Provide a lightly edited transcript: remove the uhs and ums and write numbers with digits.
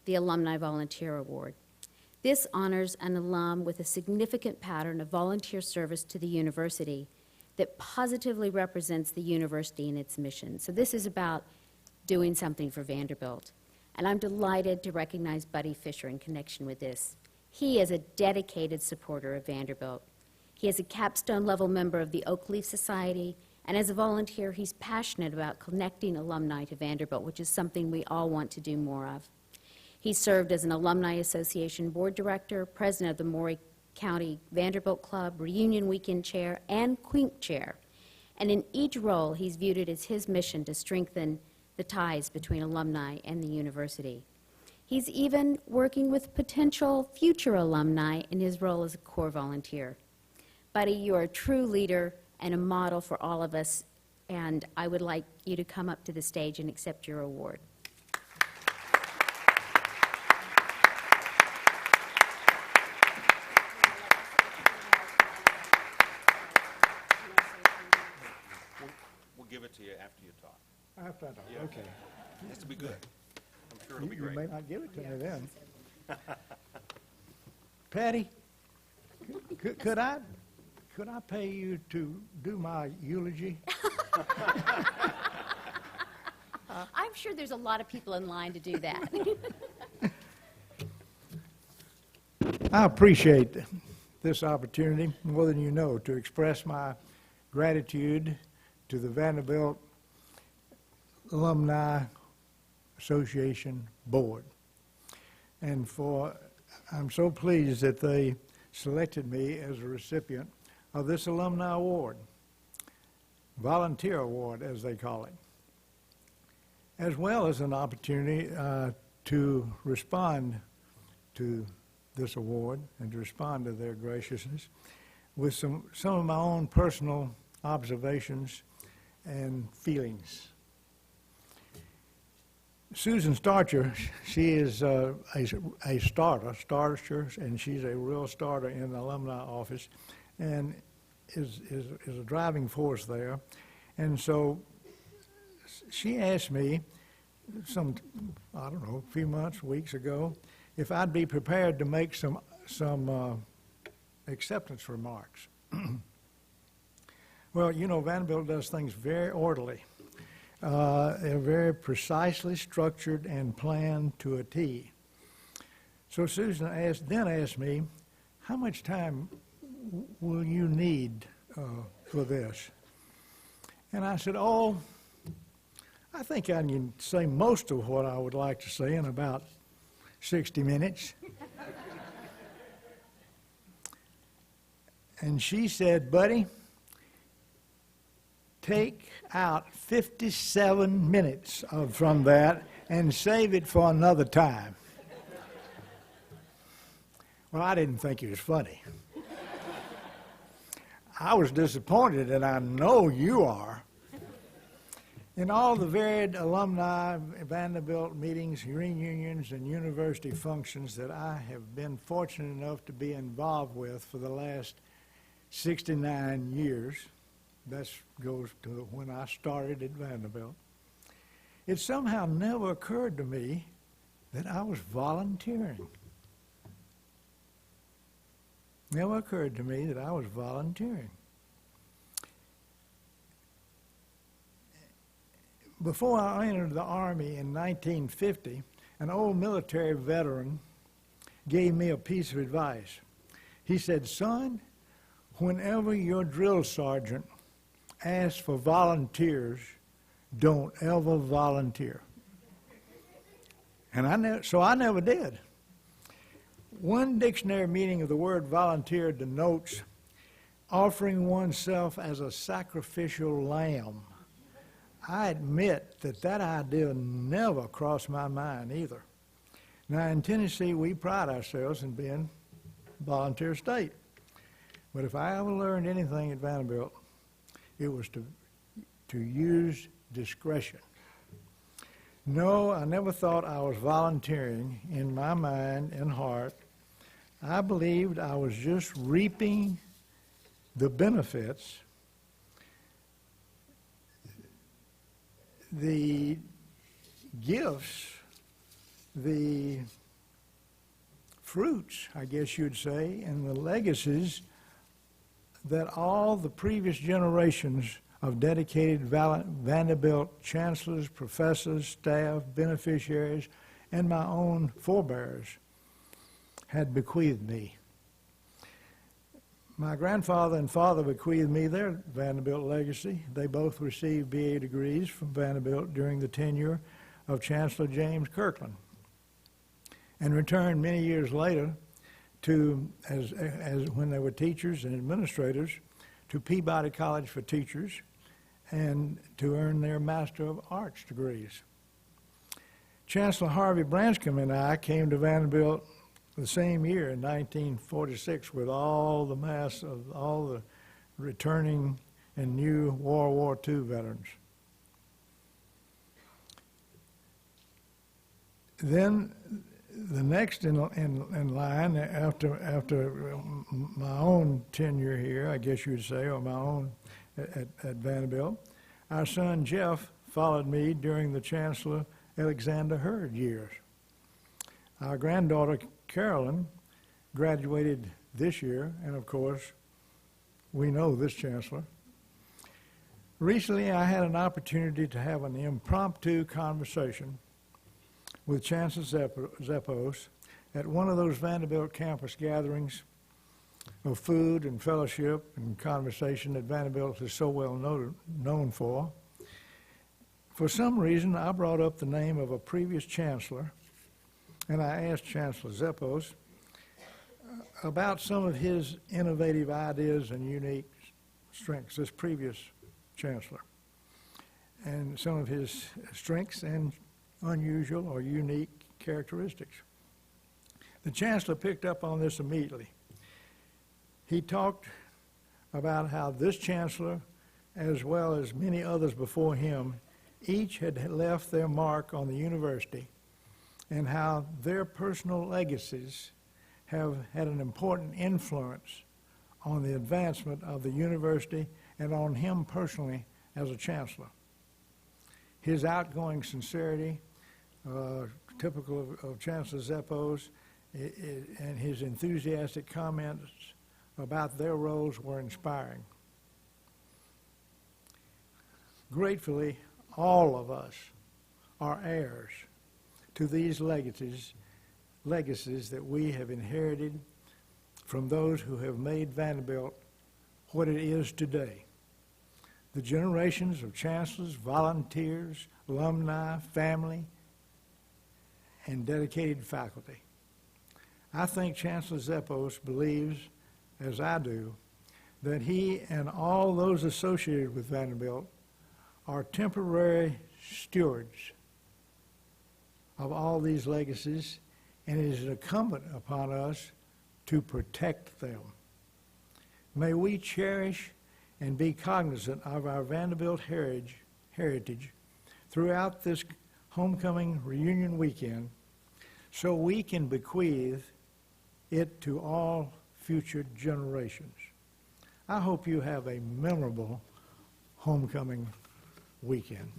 the Alumni Volunteer Award. This honors an alum with a significant pattern of volunteer service to the university that positively represents the university and its mission. So this is about doing something for Vanderbilt. And I'm delighted to recognize Buddy Fisher in connection with this. He is a dedicated supporter of Vanderbilt. He is a capstone-level member of the Oak Leaf Society, and as a volunteer, he's passionate about connecting alumni to Vanderbilt, which is something we all want to do more of. He served as an Alumni Association board director, president of the Maury County Vanderbilt Club, Reunion Weekend chair, and Quink chair. And in each role, he's viewed it as his mission to strengthen the ties between alumni and the university. He's even working with potential future alumni in his role as a core volunteer. Buddy, you are a true leader and a model for all of us, and I would like you to come up to the stage and accept your award. We'll give it to you after you talk. After I talk, Yeah. okay. It has to be good. I'm sure it'll be You great. may not give it to me then. Patty, could I pay you to do my eulogy? I'm sure there's a lot of people in line to do that. I appreciate this opportunity more than you know to express my gratitude to the Vanderbilt Alumni Association Board. And I'm so pleased that they selected me as a recipient of this Alumni Award, Volunteer Award as they call it, as well as an opportunity to respond to this award and to respond to their graciousness with some of my own personal observations and feelings. Susan Starcher, she is a starter, and she's a real starter in the alumni office, and is a driving force there. And so she asked me I don't know, a few months, weeks ago, if I'd be prepared to make some acceptance remarks. Well, you know, Vanderbilt does things very orderly. They're very precisely structured and planned to a T. So Susan then asked me, how much time will you need for this? And I said, oh, I think I can say most of what I would like to say in about 60 minutes. And she said, buddy, take out 57 minutes from that and save it for another time. Well, I didn't think it was funny. I was disappointed, and I know you are. In all the varied alumni Vanderbilt meetings, reunions, and university functions that I have been fortunate enough to be involved with for the last 69 years, that goes to when I started at Vanderbilt, it somehow never occurred to me that I was volunteering. Never occurred to me that I was volunteering. Before I entered the Army in 1950, an old military veteran gave me a piece of advice. He said, son, whenever your drill sergeant asks for volunteers, don't ever volunteer. And so I never did. One dictionary meaning of the word volunteer denotes offering oneself as a sacrificial lamb. I admit that idea never crossed my mind either. Now, in Tennessee, we pride ourselves in being a volunteer state. But if I ever learned anything at Vanderbilt, it was to use discretion. No, I never thought I was volunteering in my mind and heart. I believed I was just reaping the benefits, the gifts the fruits, I guess you'd say, and the legacies that all the previous generations of dedicated Vanderbilt chancellors, professors, staff, beneficiaries, and my own forebears had bequeathed me. My grandfather and father bequeathed me their Vanderbilt legacy. They both received BA degrees from Vanderbilt during the tenure of Chancellor James Kirkland, and returned many years later to, as when they were teachers and administrators, to Peabody College for Teachers and to earn their Master of Arts degrees. Chancellor Harvey Branscombe and I came to Vanderbilt the same year in 1946 with all the mass of all the returning and new World War II veterans. Then the next in line after my own tenure here, I guess you'd say, or my own at Vanderbilt, our son Jeff followed me during the Chancellor Alexander Hurd years. Our granddaughter Carolyn graduated this year, and of course, we know this chancellor. Recently, I had an opportunity to have an impromptu conversation with Chancellor Zeppos at one of those Vanderbilt campus gatherings of food and fellowship and conversation that Vanderbilt is so well known for. For some reason, I brought up the name of a previous chancellor, and I asked Chancellor Zeppos about some of his innovative ideas and unique strengths, this previous chancellor, and some of his strengths and unusual or unique characteristics. The chancellor picked up on this immediately. He talked about how this chancellor, as well as many others before him, each had left their mark on the university, and how their personal legacies have had an important influence on the advancement of the university and on him personally as a chancellor. His outgoing sincerity, typical of Chancellor Zeppos, and his enthusiastic comments about their roles were inspiring. Gratefully, all of us are heirs to these legacies that we have inherited from those who have made Vanderbilt what it is today. The generations of chancellors, volunteers, alumni, family, and dedicated faculty. I think Chancellor Zeppos believes, as I do, that he and all those associated with Vanderbilt are temporary stewards of all these legacies, and it is incumbent upon us to protect them. May we cherish and be cognizant of our Vanderbilt heritage throughout this homecoming reunion weekend, so we can bequeath it to all future generations. I hope you have a memorable homecoming weekend.